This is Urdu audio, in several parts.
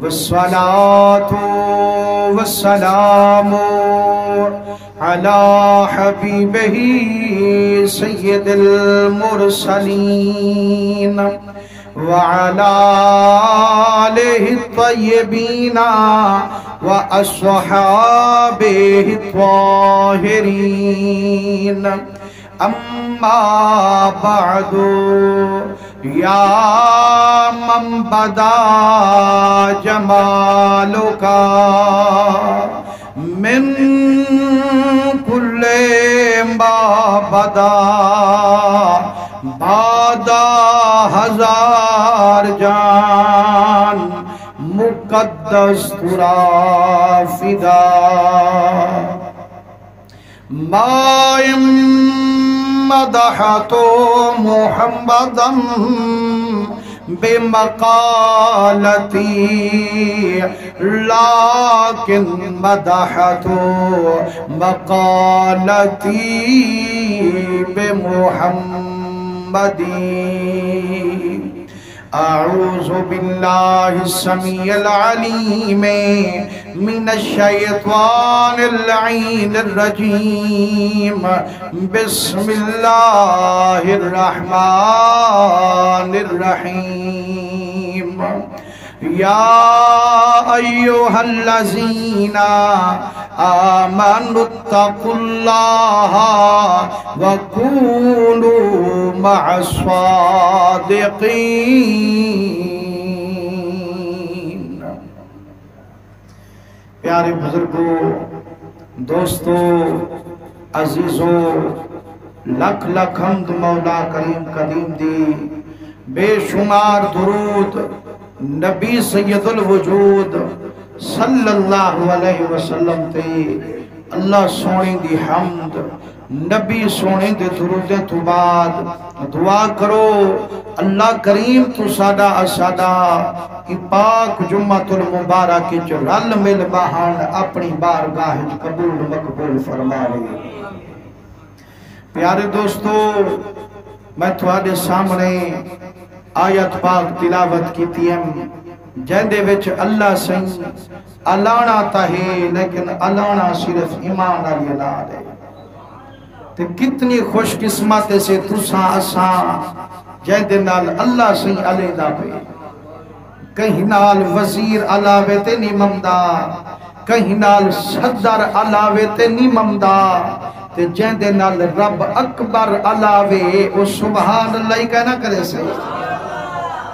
والصلاة والسلام على حبيبه سيد المرسلين وعلى آله الطيبين وأصحابه الطاهرين أما بعد يا من بدا جمالك من كل ما بدا بعد ہزار جان مقدس ترا فدا مائم مدحت محمدا بمقالتی لیکن مدحت مقالتی بمحمدی اعوذ باللہ السمیع العلیم من الشیطان اللعین الرجیم بسم اللہ الرحمن الرحیم یا ایوہا الذین آمنوا اتقوا اللہ وکونوا مع الصادقین۔ پیارے بزرگوں، دوستوں، عزیزوں، لکھ لکھ حمد مولا کریم قدیم دی، بے شمار درود نبی سید الوجود صلی اللہ علیہ وسلم تے، اللہ سونے دی حمد، نبی سونے دے درود تو بعد دعا کرو اللہ کریم تو سادہ اسادہ کی پاک جمعۃ المبارک جو رل مل بہان اپنی بارگاہ قبول مقبول فرما لے۔ پیارے دوستو، میں تھوڑے سامنے آیت پاک تلاوت کی تیم جہندے وچ اللہ سنگ الانا تاہے لیکن الانا صرف ایمان علی اللہ دے۔ تے کتنی خوش قسمت سے تساں اساں جہندے نال اللہ سنگ علی دا پہ، کہیں نال وزیر علاوے تے نہیں ممدہ، کہیں نال صدر علاوے تے نہیں ممدہ، تے جہندے نال رب اکبر علاوے او سبحان اللہ ہی کہنا کرے سے۔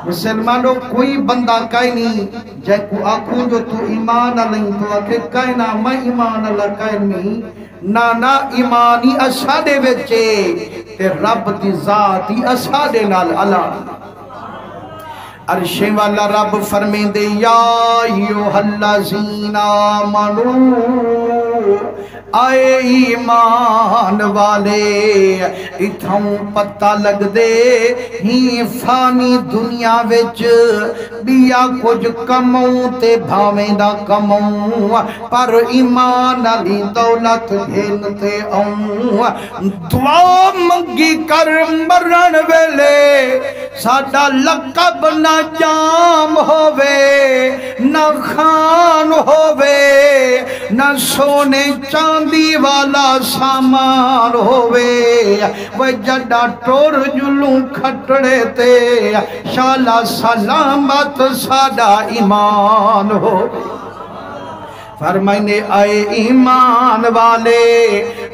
مسلمانوں کوئی بندہ کہیں نہیں جائے کو آکھوں جو تو ایمان علیہ تو آکھے کہنا میں ایمان علیہ کہیں نہیں، نانا ایمانی اسادے وچے تے رب دی ذاتی اسادے نال اللہ عرشے والا رب فرمین دے یا ایوہ الذین آمنوا آئے ایمان والے اتھاں پتہ لگ دے ہی فانی دنیا وچ بیا کچھ کموں تے بھاویں دا کموں پر ایمان علی دولت گھنتے آؤں دعا منگی کر مرن ویلے ساڈا لقب نہ جام ہووے نہ خان ہووے نہ سونے چاندی والا سامان ہووے وہ جڑا ٹور جلوں کھٹڑے تے شالا سلامت ساڈا ایمان ہو۔ فرمائنے آئے ایمان والے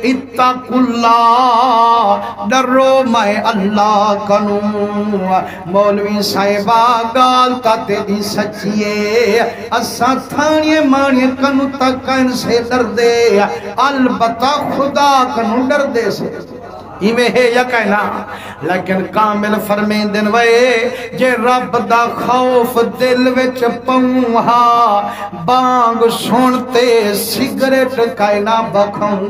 اتقوا اللہ ڈرو میں اللہ کنوں۔ مولوی صاحبہ گال تا تیری سچیے اساں تھانیے مانیے کنوں تک کن سے ڈر دے البتہ خدا کنوں ڈر دے سے ایمیں ہے یا کہنا لیکن کامل فرمین دن وے جے رب دا خوف دل وچ پاؤں بانگ سنتے سگریٹ کہنا بکھاؤں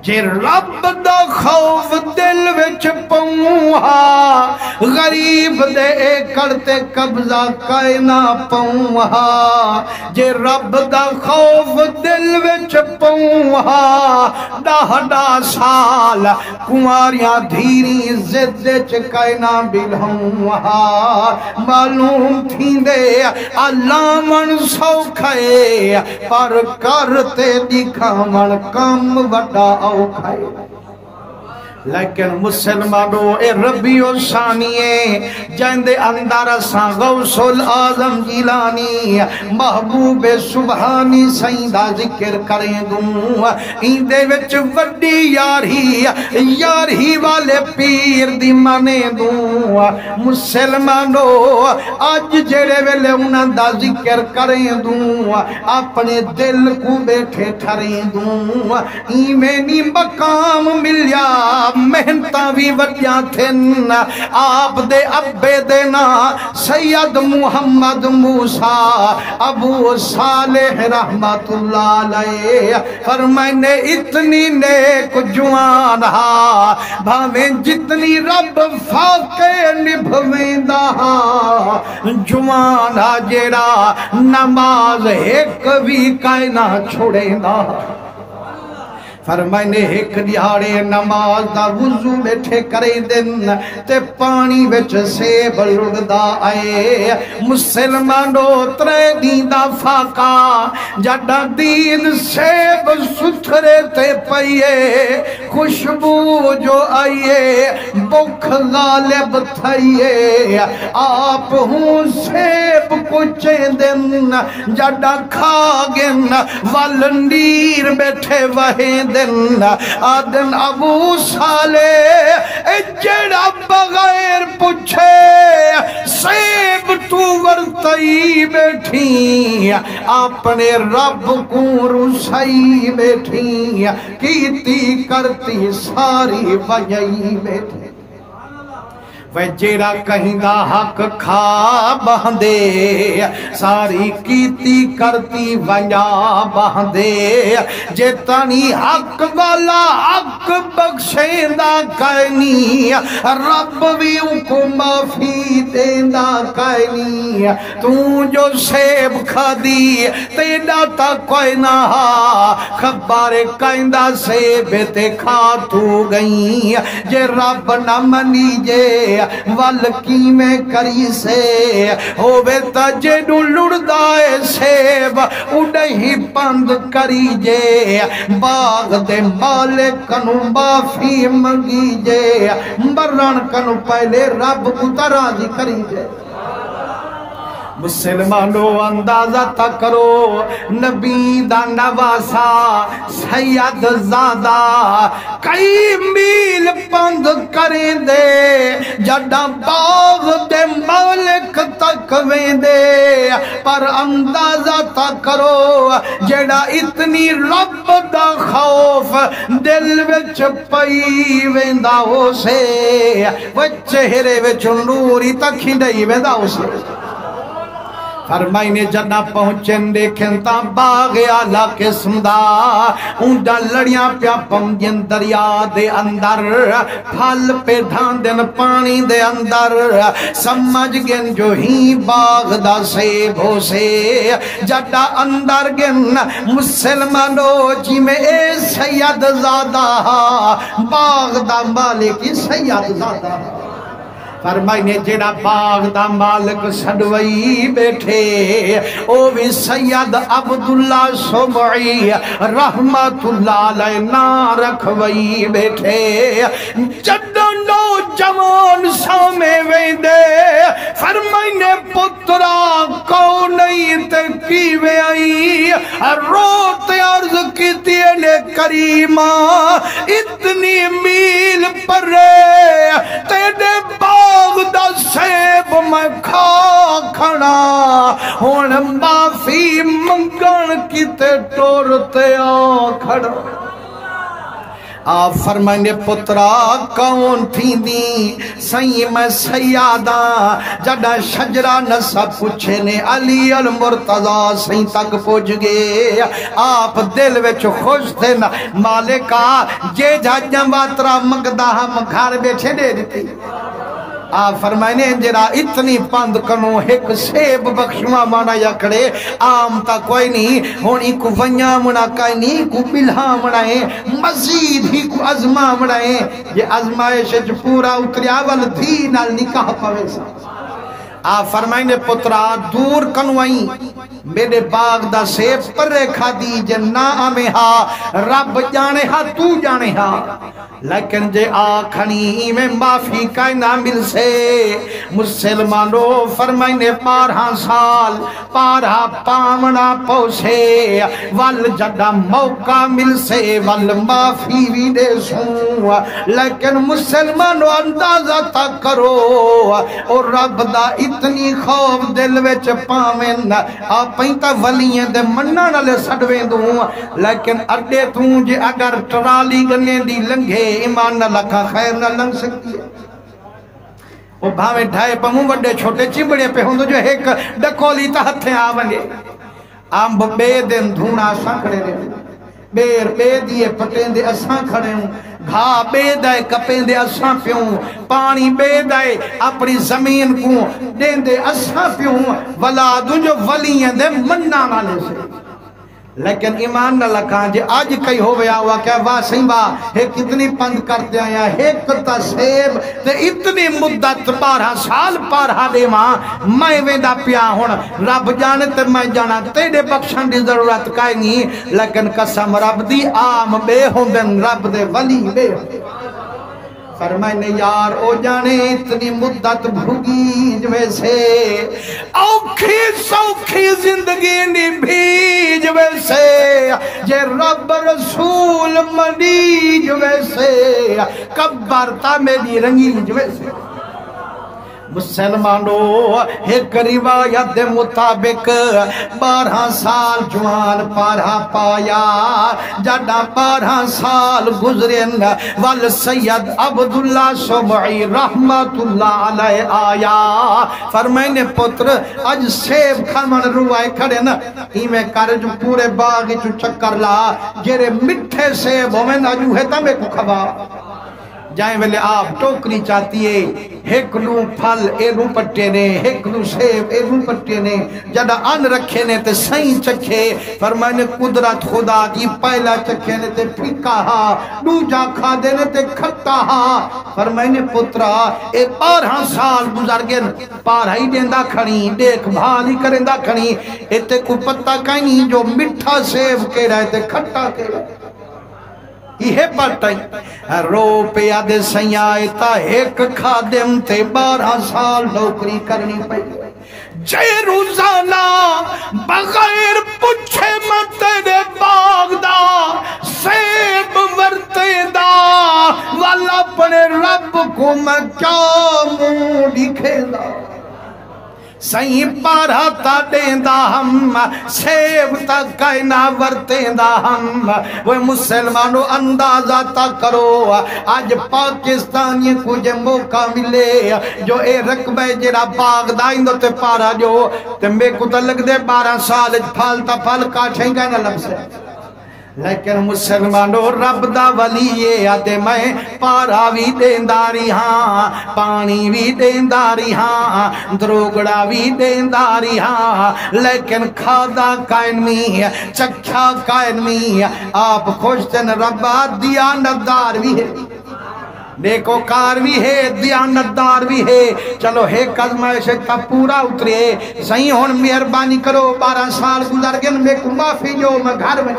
جے رب دا خوف دل وچ پوہا غریب دے کرتے قبضہ کائنا پوہا جے رب دا خوف دل وچ پوہا ڈاہڈا سال کماریاں دھیری زدچ کائنا بلہوہا معلوم تھی دے اللہ من سوکھائے پر کرتے دکھا من کم وڈا اوکھائے لیکن مسلمانو اے ربیع ثانیے جہندے اندر اساں غوث العظم جیلانی محبوب سبحانی سیدہ ذکر کریں دوں ایندے وچ وڈی یاری والے پیر دی مانے دوں مسلمانو آج جڑے ویلے انہاں دا ذکر کریں دوں اپنے دل کو بیٹھے ٹھریں دوں ایمینی مقام ملیا محنتاں بھی وڈیاں تھن آپ دے ابے دینا سید محمد موسیٰ ابو صالح رحمت اللہ علیہ فرمائنے اتنی نیک جوان ہا بھاویں جتنی رب فاقے نبھویں دا جوان ہا جیڑا نماز ایک بھی کائنا چھوڑیں دا فرمائنے ایک دیہاڑے نماز دا وضو بیٹھے کریں دن تے پانی وچ سیب لڑدا آئے مسلمانو ترے دین دا فاقا جڑا دین سیب ستھرے تے پئیے خوشبو جو آئیے بکھ غالب تھئیے آپ ہوں سیب کچھے دن جڑا کھاگن والنڈیر بیٹھے وہیں دن آدن ابو صالح جڑا بغیر پوچھے سیب تو ورطائی بیٹھی اپنے رب کو رسائی بیٹھی کیتی کرتی ساری وجائی بیٹھی جیڑا کہیں دا حق کھا بہندے ساری کیتی کرتی ونجا بہندے جتنی حق والا حق بخشیندہ کہنی رب بھی کو معافی دیندہ کہنی تو جو سیب کھا دی تیڑا تا کوئی نہ خبر کہندہ سیب تے کھا تو گئی جے رب نہ منی جے والکی میں کری سے ہووے تجھنو لڑدائے سیب اڑہی پند کری جے باغ دے مالک کنو معافی منگی جے مرن کنو پہلے رب کو تراضی کری جے مسلمانو اندازہ تا کرو نبی دا نواسا سید زادہ کئی میل پند کریں دے جڑا باغ دے مالک تک وین دے پر اندازہ تا کرو جڑا اتنی رب دا خوف دل وچ پئی ویندا ہو سے وہ چہرے وچ نوری تک ہی ویندا ہو سے فرمائنے جنا پہنچن دیکھن تا باغ آلہ قسم دا اونڈا لڑیاں پیا پمجن دریا دے اندر پھل پہ ڈھاندن پانی دے اندر سمجھ گن جو ہی باغ دا سیب ہو سے جڑا اندر گن مسلمانو جی میں اے سید زادہ باغ دا مالکی سید زادہ فرمائنے جڑا باغ دا مالک سڑوئی بیٹھے او بھی سید عبداللہ سمعی رحمت اللہ علیہ نا رکھوئی بیٹھے جڑا نوجوان سامے ویندے فرمائنے پترا کو نہیں تکیوے آئی روت عرض کی تینے کریمہ اتنی میل پر تینے باغ دا سیب میں کھا کھڑا ہون معافی منگن کی تے ٹورتے آ کھڑا آپ فرمائنے پترا کون تھی دی سئی میں سیادہ جڑا شجرہ نسا پوچھے نے علی المرتضی سئی تک پوچھ گئے آپ دل وچ خوش تھے نا مالکہ جے جھاجاں باترا مگدہ ہم گھر بیٹھے دے دیتے آپ فرمائنے جرا اتنی پند کنو ایک سیب بخشوا مانا یا کھڑے آم تا کوئی نہیں ہونی کو ونیا منا کئی نہیں کو بلہا منائے مزید ہی کو ازما منائے یہ ازمائش جو پورا اتریا والدھی نال نکاح پویسا آپ فرمائنے پترا دور کنوائیں میرے باغ دا سیب پر رکھا دی جنہ آمیں ہاں رب جانے ہاں تو جانے ہاں لیکن جے آکھنی میں معافی کا نہ مل سے مسلمانو فرمائنے 12 سال 12 پامنا پوسے وال جڑا موقع مل سے وال معافی بھی دے سوں لیکن مسلمانو اندازہ تا کرو اور رب دا اتنی خوف دل وچ پاویں پینتا ولیاں دے مننا نالے سڑویں دوں لیکن اڈے توں جے اگر ٹرالی گنے دی لنگے ایمان نہ لکھا خیر نہ لنگ سکتی ہے وہ بھاویں ڈھائے پموں وڈے چھوٹے چمبڑے پہ ہوں جو ایک ڈکولی تا ہتھیں آونگے آم بے دن دھونا اساں کھڑے رہے بیر بے دیئے پٹیں دے اساں کھڑے ہوں گھا بے دائے کپیں دے اساں پیوں پانی بے دائے اپنی زمین کو دیں دے اساں پیوں ولادوں جو ولیاں دے مننا نالے سے لیکن ایمان نہ لکھاں جے آج کئی ہو گیا ہوا کہ واہ سیمبا ایک اتنی پند کرتے آیا ایک تصیب تے اتنی مدت 12 سال پارہا دے ماں میں ویندہ پیا ہون رب جانے تے میں جانا تیرے بخشن دی ضرورت کائیں گی لیکن قسم رب دی آم بے ہوں دن رب دے ولی بے فرمائنے یار او جانے اتنی مدت بھوگی جوے سے اوکھی سوکھی زندگی نی بھی جوے سے یہ رب رسول منی جوے سے کب بارتا میری رنگی جوے سے مسلمانو ایک روایت مطابق 12 سال جوان پارہا پایا جڑا 12 سال گزرن وال سید عبداللہ سمعی رحمت اللہ علیہ آیا فرمائنے پتر اج سیب کھمن روائے کھڑے نا میں کر جو پورے باغی چو چکر لا جیرے مٹھے سیب ہوئے نا جو ہے تا میں کو کھبا جائیں ویلے آپ ٹوکری چاہتی ہے ایک نو پھل اے نو پٹے نے ایک نو سیب اے نو پٹے نے جڑا ان رکھے نے تے سائیں چکھے فرمائنے قدرت خدا کی پہلا چکھے نے تے پھکا ہا دو جا کھا دے نے تے کھتا ہا فرمائنے پترا اے 12 سال گزر گئے پارہا ہی دیندہ کھڑی دیکھ بھالی کرندہ کھڑی اے تے کو پتہ کہیں جو مٹھا سیب کے رہے تے کھٹا کے رہے یہ پتائی رو پہ آدھے سیائی تا ایک خادم تے 12 سال نوکری کرنی پئی جے روزانہ بغیر پچھے مت تیرے باغ دا سیب ورتے دا والا اپنے رب کو میں کیا منہ دکھے دا سہی پارہا تا دیندہ ہم سیب تا کائنا ورتیندہ ہم وہ مسلمانوں اندازہ تا کرو آج پاکستانی کچھ موقع ملے جو اے رقبہ جرا باغ دائندو تے پارا جو تے میں کو تا لگ دے 12 سال پھالتا پھال کاٹھیں گا نا لب سے لیکن مسلمانوں رب دا ولی یہ آتے میں پارا بھی دینداری ہاں پانی بھی دینداری ہاں دروگڑا بھی دینداری ہاں لیکن کھادا کائنمی چکھا کائنمی آپ خوشتن ربا دیانتدار بھی ہے دیکھو کار بھی ہے دیانتدار بھی ہے چلو ایک ازمائش تا پورا اترے صحیح ہون مہربانی کرو 12 سال گزر گئے میں کو معافی جو میں گھر میں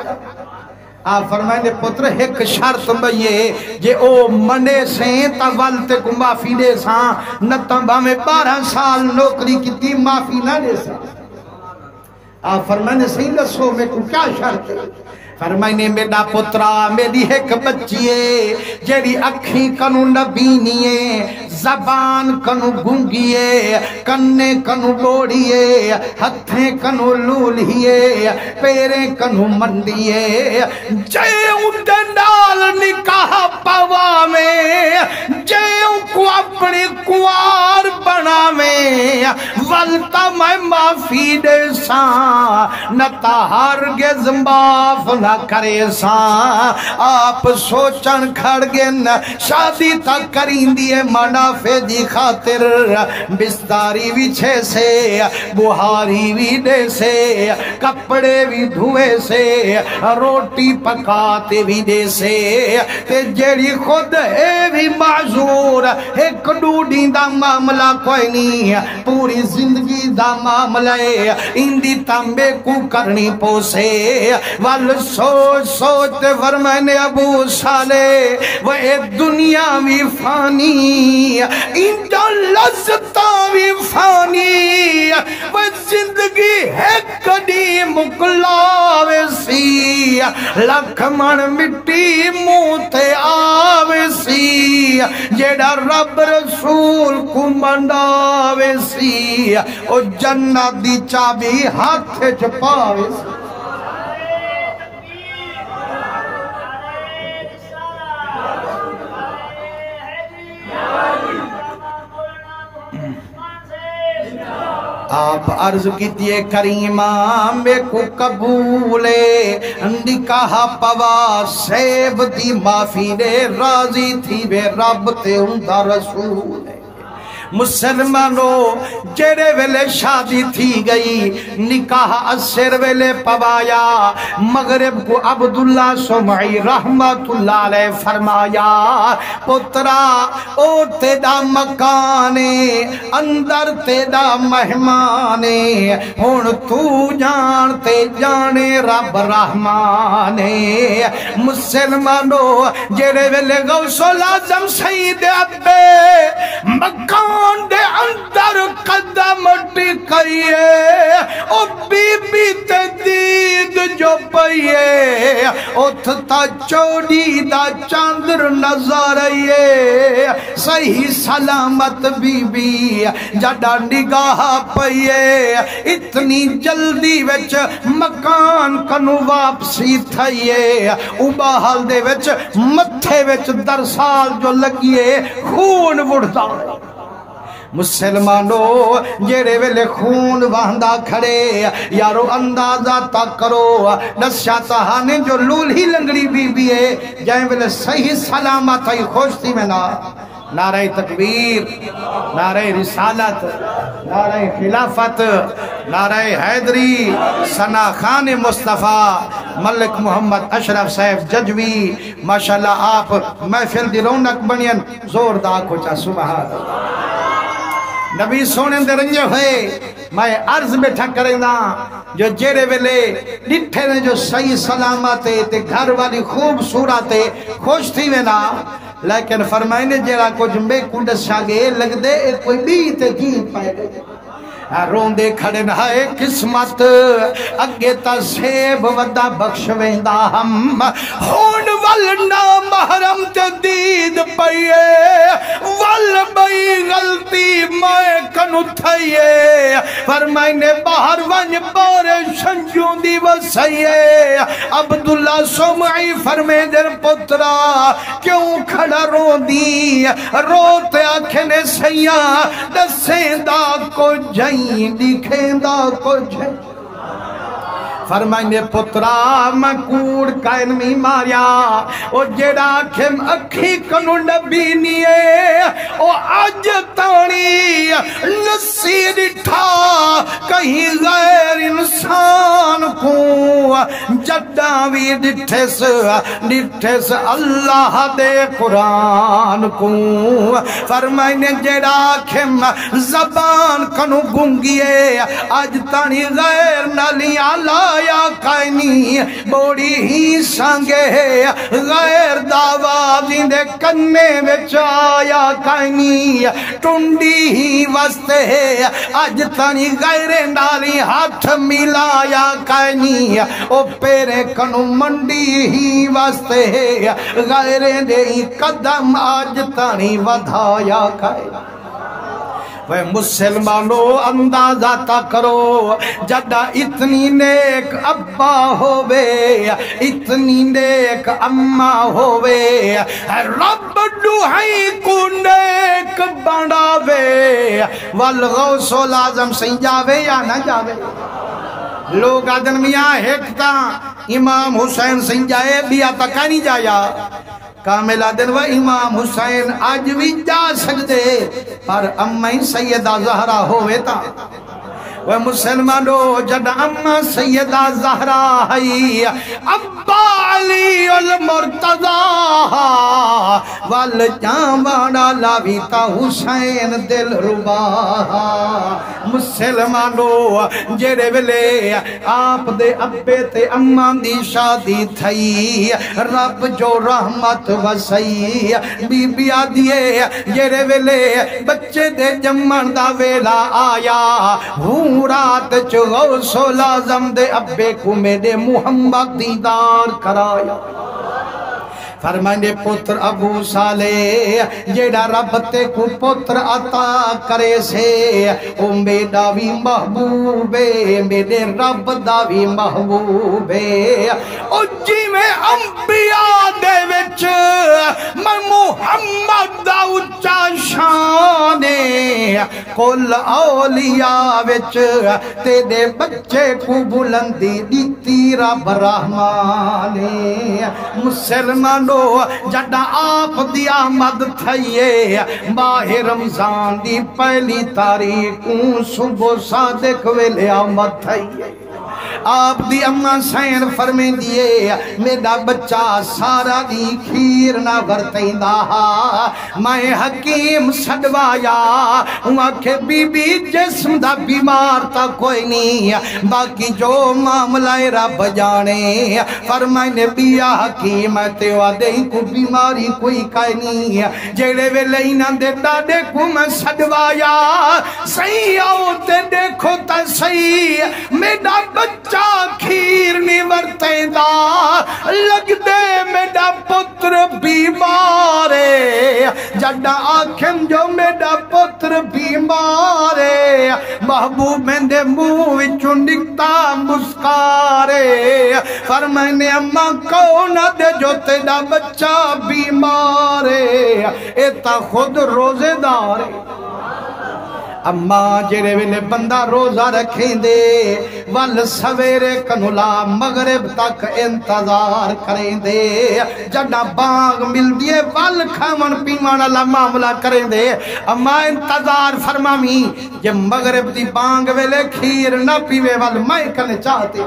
آپ فرمائنے پتر ایک شرط بھئیے جے او منے سے تا والتے کو معافی دے ساں نتنبہ میں 12 سال نوکری کی تی معافی نہ دے ساں آپ فرمائنے صحیح لسو میں کو کیا شرط ہے فرمائنے میرا پترا میری ایک بچی ہے جیڑی اکھی کنو نبینیے زبان کنو گنگیے کنے کنو ڈوڑیے ہتھیں کنو لولیے پیریں کنو منڈیے جیوں ڈنڈال نکاح پوا میں جیوں کو اپنی کوار بنا میں والتا میں معافی دے ساں نتا ہرگز معاف نہ کرے ساں آپ سوچن کھڑ گن شادی تک کریں دیئے منافع دی خاطر بستاری بھی چھے سے بہاری بھی دے سے کپڑے بھی دھوئے سے روٹی پکاتے بھی دے سے تے جیڑی خود ہے بھی معذور ایک ڈوڈی دا معاملہ کوئی نہیں پوری زندگی دا معاملہ ہے اندی تمبے کو کرنی پوسے وال سوچ سوچتے فرمانے ابو صالح وہ ایک دنیا بھی فانی اندہ لذتا بھی فانی وہ زندگی ہے کڑی مکلاوے سی لکھ من مٹی موتے آوے سی جیڑا رب رسول کو منڈاوے سی او جنت دی چابی ہاتھ چھپاوے سی آپ عرض کیتیے کریمہ میں کو قبولے نکاح پوا سیب دی معافی دے راضی تھی بے رب تے اندہ رسول مسلمانو جڑے ویلے شادی تھی گئی نکاح اثر ویلے پوایا مغرب کو عبداللہ سمعی رحمت اللہ علیہ فرمایا پترا او تیدا مکانے اندر تیدا مہمانے ہون تو جانتے جانے رب رحمانے مسلمانو جڑے ویلے غوث العظم سید ابے مکان دے اندر قدم ٹکائیے او بی بی تے دید جو پئیے اتھ تا چوڑی دا چاندر نظر آئیے صحیح سلامت بی بی جڑا نگاہ پئیے اتنی جلدی وچ مکان کنو واپسی تھائیے اوباہل دے وچ متھے وچ در سال جو لگیے خون وڑتا مسلمانو جیڑے ویلے خون وہندہ کھڑے یارو اندازہ تک کرو نسیہ تہانے جو لولی لنگڑی بی بی ہے جائیں ویلے صحیح سلامت ہے خوش تھی میں نعرہ تکبیر نعرہ رسالت نعرہ خلافت نعرہ حیدری ثنا خان مصطفیٰ ملک محمد اشرف صاحب ججوی ماشاءاللہ آپ محفل دی رونق بنین زور دا کچھا سبحان نبی سونے دے رنجے ہوئے میں عرض بیٹھا کریں دا جو جیڑے ویلے ڈٹھے نے جو صحیح سلامت تے گھر والی خوبصورت خوش تھی میں نا لیکن فرمائنے جیڑا کچھ میں کنڈس شاگے لگ دے کوئی بیتے کی پائے دے رون دے کھڑے نہائے قسمت اگے تا سیب ودا بخش ویندہ ہم ہون والنا محرم تے دید پئیے وال بئی غلطی میں کنو تھائیے فرمائنے باہر ونج بارے شنجوں دی وسائیے عبداللہ سمعی فرمے در پترا کیوں کھڑا رو دی روتے آنکھنے سیاں دسیندہ کو جائیں دکھیں دا کچھ فرمائنے پترا میں کوڑ کائن میں ماریا او جیڑا کھم اکھی کنو نبی نیے او آج تانی نصیر تھا کہیں غیر انسان کو جداوی ڈٹھس اللہ دے قرآن کو فرمائنے جیڑا کھم زبان کنو گنگیے آج تانی غیر نالیاں لا یا کائنی سہی بوڑی ہی سانگے غیر دعوی دے کنے وچ آیا کائنی ٹنڈی ہی وستے اج تانی غیر نالی ہاتھ ملایا کائنی او پیرے کنو منڈی ہی وستے غیر دے قدم آج تانی ودھایا کائنی وہ مسلمانوں اندازہ تا کرو جدہ اتنی نیک ابا ہووے اتنی نیک اماں ہووے رب دعائی کو نیک بڑھاوے والغوث العظم سے جاوے یا نہ جاوے لوگ آدن میاں ہیکتا امام حسین سے جائے بیا تکا نہیں جایا کامل آدن و امام حسین آج بھی جا سکتے پر امّی سیدہ زہرہ ہوئے تا وہ مسلمانو جد امّا سیدہ زہرہ ہے ابا علی المرتضی والجامعہ لاویتا حسین دل ربا مسلمانو جڑے ویلے آپ دے ابے تے اماں دی شادی تھئی رب جو رحمت وسئی بی بی آدھیے جڑے ویلے بچے دے جمن دا ویلا آیا ہوں رات چو غوث العظم دے ابے کو میرے محمد دیدار کرایا فرمائنے پتر ابو صالح جیڑا رب تے کو پتر عطا کرے سے او میرا بھی محبوبے میرے رب دا بھی محبوبے او جی میں انبیاء دے وچ میں محمد دا اچھا شانے کل اولیاء وچ تیرے بچے کو بلندی دیتی رب رحمانے مسلمان جڑا آپ دی آمد تھئیے ماہ رمضان دی پہلی تاریخوں صبح صادق ویلے آمد تھئیے آپ دی اماں سین فرمیں دیئے میرا بچہ سارا دی کھیر نہ ورتیں دا میں حکیم سڑوایا ہوا کہ بی بی جسم دا بیمار تا کوئی نہیں باقی جو معاملہ رب جانے فرمائنے بیا حکیم تے وعدے کو بیماری کوئی کائے نہیں جیڑے ویلے انہاں دے ڈاڈے کو میں سڑوایا صحیح آؤ تے دیکھو تا صحیح میرا بچہ کھیر نہیں ورتے دا لگ دے میرا پتر بیمارے جڑا آنکھیں جو میرا پتر بیمارے محبوب میں دے موہ چنڈکتا مسکارے فرمائنے اماں کون دے جو تیرا بچہ بیمارے ایتا خود روزے دارے اماں جڑے ویلے بندہ روزہ رکھیں دے وال سویرے کنولا مغرب تک انتظار کریں دے جڑا بانگ مل دیے وال کھامن پیمان اللہ معاملہ کریں دے اماں انتظار فرمامی جب مغرب دی بانگ ویلے کھیر نہ پیوے وال میں کنے چاہتے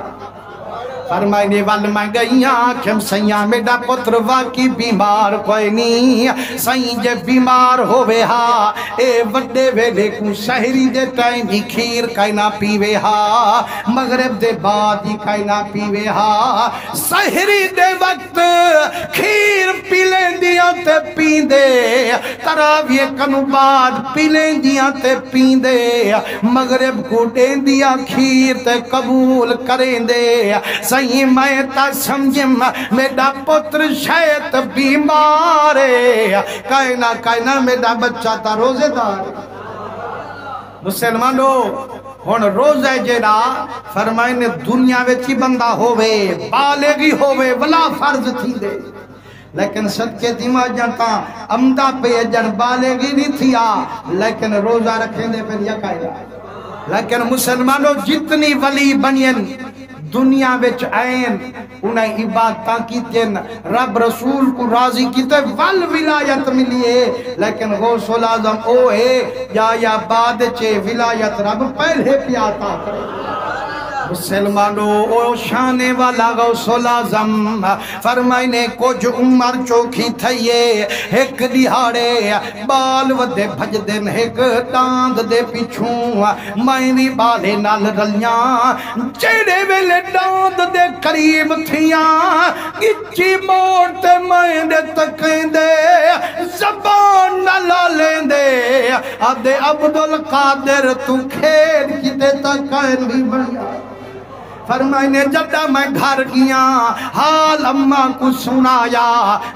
فرمائنے وال میں گئیاں کھم سیاں میڈا پتر واقعی بیمار کوئی نہیں سائیں جے بیمار ہوئے ہاں اے وڈے ویلے کو سہری دے ٹائم ہی کھیر کائیں نہ پیوے ہاں مغرب دے بعد ہی کائیں نہ پیوے ہاں سہری دے وقت کھیر پیلیں دیاں تے پین دے تراویہ کنو بعد پیلیں دیاں تے پین دے مغرب کو دین دیاں کھیر تے قبول کریں دے سہی میں تا سمجھم میرا پتر شاید بیمارے کائنہ میرا بچہ تا روزے دار مسلمانو ہون روزے جیڑا فرمائنے دنیا ویچی بندہ ہووے بالغی ہووے ولا فرض تھی دے لیکن صدقے دیما جانتا امدہ پہ جن بالغی نہیں تھیا لیکن روزہ رکھیں دے پھر یہ کائے لیکن مسلمانوں جتنی ولی بنین دنیا وچ آئین انہیں عبادتاں کیتین رب رسول کو راضی کیتے ول ولایت ملیے لیکن غوث العظم او ہے یا بعد چے ولایت رب پہلے پیاتا کرے مسلمانو او شانے والا غوث العظم فرمائنے کچھ عمر چوکھی تھئیے ایک دیہاڑے بال ودے بھج دن ایک ڈاند دے پیچھوں مائنی بالے نال رلیاں چیڑے ویلے ڈاند دے قریب تھیاں اچھی موڑتے مائنے تکیں دے زبان نہ لیں دے آدھے عبدالقادر تو کھیر کی دے تکیں بھی بڑھیا فرمائنے جدہ میں گھر گیا حال اممہ کو سنایا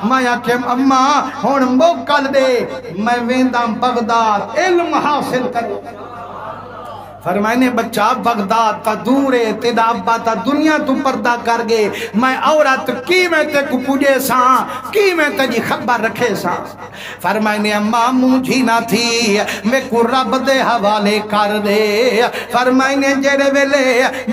میں کہ اممہ ہون موکل دے میں ویندام بغداد علم حاصل کرے فرمائنے بچہ بغداد تا دورے تیدا ابا تا دنیا تو پردہ کر گے میں عورت کی میں تے کو پوجے ساں کی میں تے جی خبر رکھے ساں فرمائنے اممہ مجھی نہ تھی میں کو رب دے حوالے کر دے فرمائنے جیرے ویلے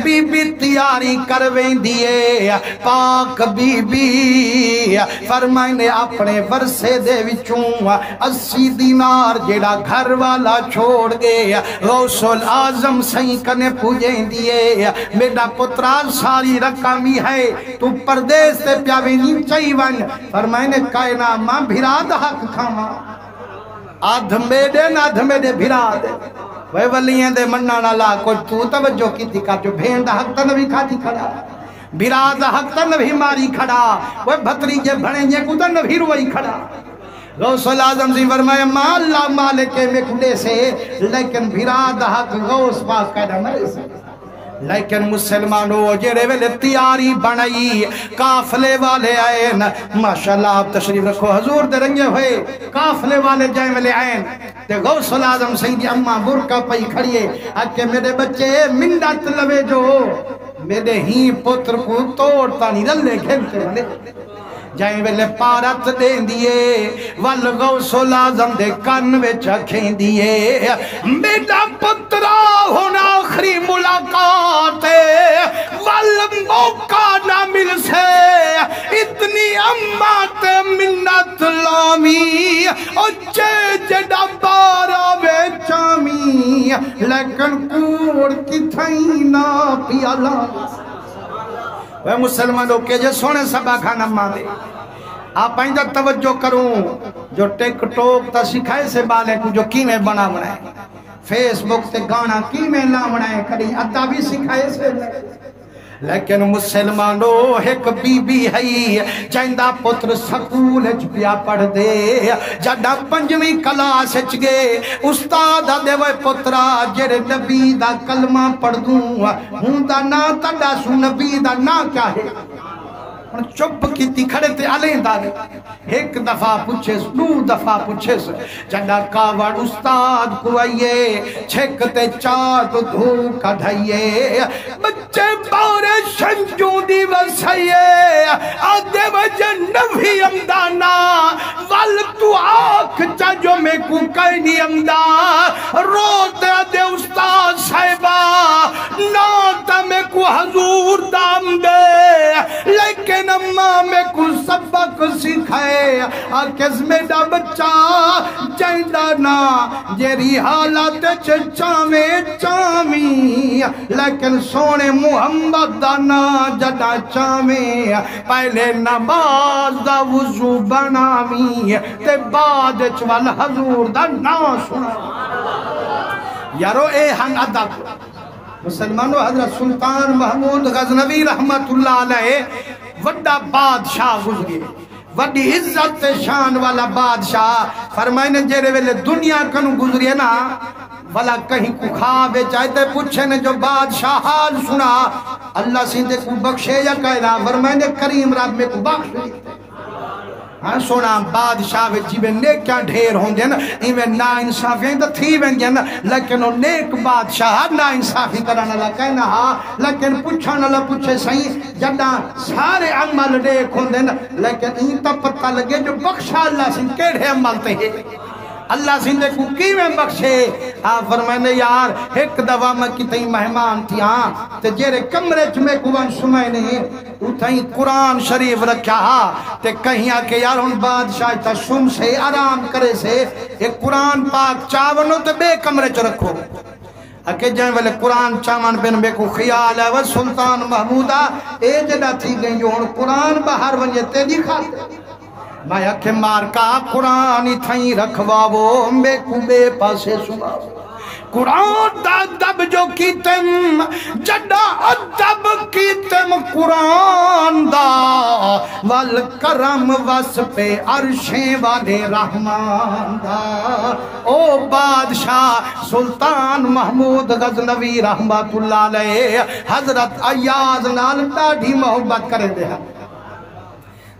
بی بی تیاری کرویں دیئے پاک بی بی فرمائنے اپنے ورسے دے وچوں 80 دینار جیڑا گھر والا چھوڑ گے غوث العظم صحیح کنے پوجیں دیئے میڈا پتران ساری رقمی ہے تو پردیس تے پیاوے نہیں چاہی ون فرمائنے کائنا ماں بھراد حق کھاما آدھ میڈے بھراد وہ ولیاں دے منانا لا کوئی تو توجہ کی تھی جو بھین دا حق تا نبی کھاتی کھڑا بھراد حق تا نبی ماری کھڑا وہ بھتری جے بھڑیں جے کو تا نبی روئی کھڑا غوث العظم سی فرمایا ماں اللہ مالک میں کھڑے سے لیکن بھراد حق غوث پاک کہنا مرے سے لیکن مسلمانوں جیرے ویلے تیاری بنائی کافلے والے آئین ماشاءاللہ آپ تشریف رکھو حضور دے رنگے ہوئے کافلے والے جائیں ویلے آئین تے غوث العظم سیدی اممہ برکہ پئی کھڑیے اکے میرے بچے منڈت لوے جو میرے ہی پتر کو توڑتا نہیں رلے کھیلتے والے جائیں ویلے پارت دیں دیئے وال غوث العظم دے کن وچ رکھیں دیئے میرا پترا ہونا آخری ملاقات وال موقع نہ مل سے اتنی امات منت لامی اچھے جڑا بارا بیچامی لیکن کوڑ کی تھائی نا پیالا وہ مسلمانوں کے جو سونے سبا کھانا مانے آپ آئندہ توجہ کروں جو ٹیک ٹوک تا سکھائے سے بالے کو جو کیمیں بنا بنائے فیس بک تے گانا کیمیں لا بنائے کری ادھا بھی سکھائے سے لیکن مسلمانوں ایک بی بی ہے چاہندہ پتر سکول پیا پڑھ دے جڑا 5ویں کلاس گے استاد دے وہ پترا جڑے نبی دا کلمہ پڑھ دوں ہوں دا نا تڑا سو نبی دا نا کیا ہے چپ کی تی کھڑے تے علیں دارے ایک دفعہ پوچھے دو دفعہ پوچھے جڑا کاوڑ استاد کو آئیے چھکتے چاٹ دھوکا ڈھائیے بچے بارے شنجوں دی وسائیے آدھے وجہ نوی امدانا وال تو آکھ چا جو میں کو کئی نہیں امدان روتے آدھے استاد صاحبہ ناتا میں کو حضور دام دے لیکن اممہ میں کو سبق سکھائے آکس میڈا بچہ جائندہ نا جیری حالات چاہمیں چاہمیں لیکن سونے محمد دانا جدا چاہمیں پہلے نماز دا وضو بنامی تے بعد چوال حضور دا نا سنا یارو اے ہنگ ادب مسلمانوں حضرت سلطان محمود غزنوی رحمت اللہ علیہ وڈا بادشاہ گزرے وڈی عزت شان والا بادشاہ فرمائنے جیرے ویلے دنیا کنو گزرے نا والا کہیں کو کھاوے چاہتے پوچھے نے جو بادشاہ حال سنا اللہ سیندے کو بخشے یا کہنا فرمائنے کریم رب میں کو بخشے ہاں سونا بادشاہ وے جیوے نیک کیا ڈھیر ہوں دیں ایوے نا انصافیں تو تھی ویں دیں لیکن وہ نیک بادشاہ نا انصافی کرانا لگا کہنا ہاں لیکن پوچھانا لگا پوچھے صحیح جڑا سارے عمل نیک ہوں دیں لیکن این تا پتہ لگے جو بخشا اللہ سے کیڑے عمل تے ہیں اللہ زندے کو کیویں بخشے آپ فرمائنے یار ایک دفعہ میں کتنی مہمان تھی تے جیرے کمرے چمے کوان سمائنے اتھائی قرآن شریف رکھا تے کہیں آکے یار ان بادشاہ تا سم سے آرام کرے سے ایک قرآن پاک چاونو تے بے کمرے چ رکھو اکے جائیں والے قرآن چامان بن بے کو خیال ہے وہ سلطان محمودہ اے جدہ تھی گئی جو ہن قرآن باہر ونجے تیری خاطر میں اکھے مار کا قرآن ہی تھائیں رکھواو بے کو بے پاسے سناو قرآن دا ادب جو کیتم جڑا ادب کیتم قرآن دا والکرم وس پہ عرشیں والے رحمان دا او بادشاہ سلطان محمود غزنوی رحمت اللہ علیہ حضرت ایاز نال ڈاڑھی محبت کرے دے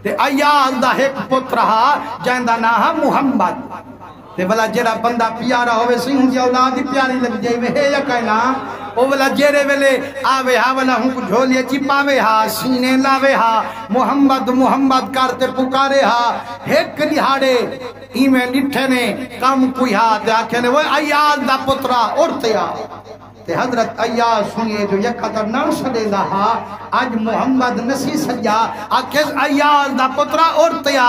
تے ایاز دا ایک پتر رہا جائندہ نام محمد تے بلا جیرا بندہ پیارا ہوئے سی ہوں جی اولادی پیاری لگ جائے وے یا کہنا او بلا جیرے ویلے آوے ہاں والا ہوں کو جھولے چی پاوے ہاں سینے لاوے ہاں محمد محمد کرتے پکارے ہاں ایک لہاڑے ایمیں نٹھے نے کم کوئی ہاں دے آکھے نے وہ ایاز دا پترہ اڑتے ہاں تے حضرت ایاز سنیے جو یک قدر نہ سدے لہا آج محمد نسی سجا آکھے ایاز دا پترہ اڑتیا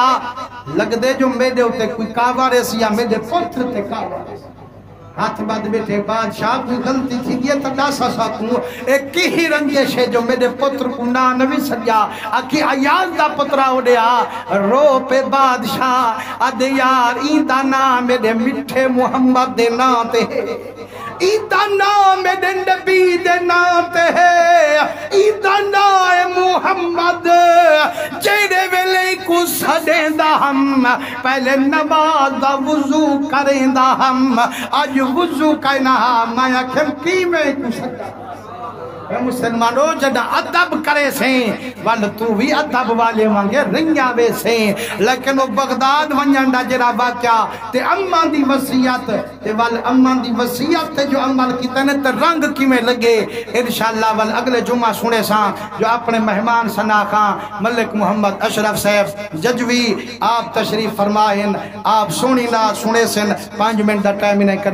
لگ دے جو میرے ہوتے کوئی کاوارے سیا میرے پتر تے کاوارے ہاتھ بعد بیٹھے بادشاہ کوئی غلطی تھی گیا تا ڈاسا ساکوں ایک ہی رنجش ہے جو میرے پتر کو نبی سجا آکھی ایاز دا پترہ اڑیا رو پہ بادشاہ آدھے یار این دا نام میرے مٹھے محمد دے نام تے ایدہ نام نبی دے نام تے ہے ایدہ نام محمد جیڑے ویلے کو سڑیں دا ہم پہلے نماز دا وضو کریں دا ہم آج وضو کہنا میں اکھر کی میں کو سکتا مسلمانوں جڑا ادب کرے سیں وال تو بھی ادب والے مانگے رنگیاوے سیں لیکن وہ بغداد ونجنڈا جرا واقعہ تے امان دی وصیت تے وال امان دی وصیت تے جو عمل کی تے رنگ کی میں لگے انشاءاللہ وال اگلے جمعہ سنے ساں جو اپنے مہمان سنا خان ملک محمد اشرف صاحب ججوی آپ تشریف فرمائیں آپ سونی نا سنے سن 5 منٹ دا ٹائم نہیں کرنے